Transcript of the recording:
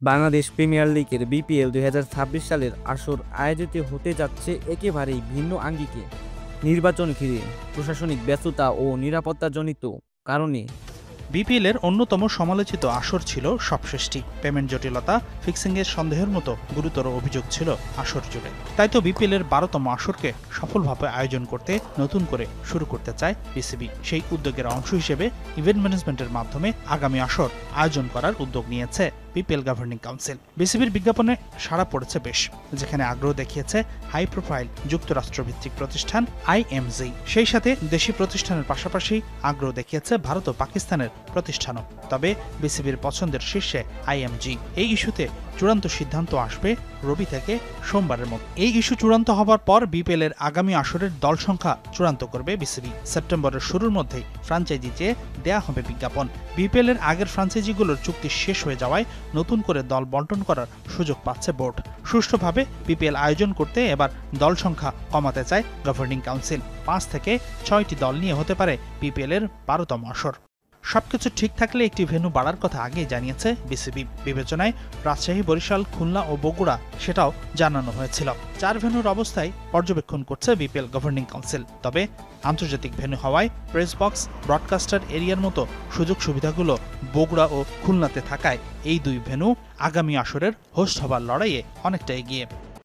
Bangladesh premier লিগের BPL ২০২৬ সালের আসর আয়োজিত হতে যাচ্ছে একেবারেই ভিন্ন আঙ্গিকে। নির্বাচন ঘিরে প্রশাসনিক ব্যস্ততা ও নিরাপত্তাজনিত কারণে বিপিএলের অন্যতম সমালোচিত আসর ছিল সবশেষটি। পেমেন্ট জটিলতা, ফিক্সিংয়ের সন্দেহের মতো গুরুতর অভিযোগ ছিল আসর জুড়ে। তাই তো বিপিএলের ১২তম আসরকে সফলভাবে আয়োজন করতে নতুন করে শুরু করতে চায় বিসিবি। সেই উদ্যোগের অংশ হিসেবে ইভেন্ট ম্যানেজমেন্টের মাধ্যমে আগামী আসর আয়োজন করার উদ্যোগ নিয়েছে বিপিএল গভর্নিং কাউন্সিল। বিসিবির বিজ্ঞাপনে সাড়া পড়েছে বেশ, যেখানে আগ্রহ দেখিয়েছে হাই প্রোফাইল যুক্তরাষ্ট্রভিত্তিক প্রতিষ্ঠান আইএমজি। সেই সাথে দেশি প্রতিষ্ঠানের পাশাপাশি আগ্রহ দেখিয়েছে ভারত ও পাকিস্তানের প্রতিষ্ঠানও। তবে বিসিবির পছন্দের শীর্ষে আইএমজি। এই ইস্যুতে চূড়ান্ত সিদ্ধান্ত আসবে রবি থেকে সোমবারের মধ্যে। এই ইস্যু চূড়ান্ত হবার পর বিপিএল এর আগামী আসরের দল সংখ্যা চূড়ান্ত করবে বিসিবি। সেপ্টেম্বরের শুরুর মধ্যেই ফ্রাঞ্চাইজি চেয়ে দেয়া হবে বিজ্ঞাপন। বিপিএল এর আগের ফ্রাঞ্চাইজিগুলোর চুক্তি শেষ হয়ে যাওয়ায় নতুন করে দল বন্টন করার সুযোগ পাচ্ছে বোর্ড। সুষ্ঠুভাবে বিপিএল আয়োজন করতে এবার দল সংখ্যা কমাতে চায় গভর্নিং কাউন্সিল। ৫ থেকে ৬টি দল নিয়ে হতে পারে বিপিএল এর ১২তম আসর। সবকিছু ঠিক থাকলে একটি ভেন্যু বাড়ার কথা আগেই জানিয়েছে বিসিবি। বিবেচনায় রাজশাহী, বরিশাল, খুলনা ও বগুড়া সেটাও জানানো হয়েছিল। ৪ ভেন্যুর অবস্থায় পর্যবেক্ষণ করছে বিপিএল গভর্নিং কাউন্সিল। তবে আন্তর্জাতিক ভেন্যু হওয়ায় প্রেস বক্স, ব্রডকাস্টার এরিয়ার মতো সুযোগ সুবিধাগুলো বগুড়া ও খুলনাতে থাকায় এই দুই ভেন্যু আগামী আসরের হোস্ট হবার লড়াইয়ে অনেকটা এগিয়ে।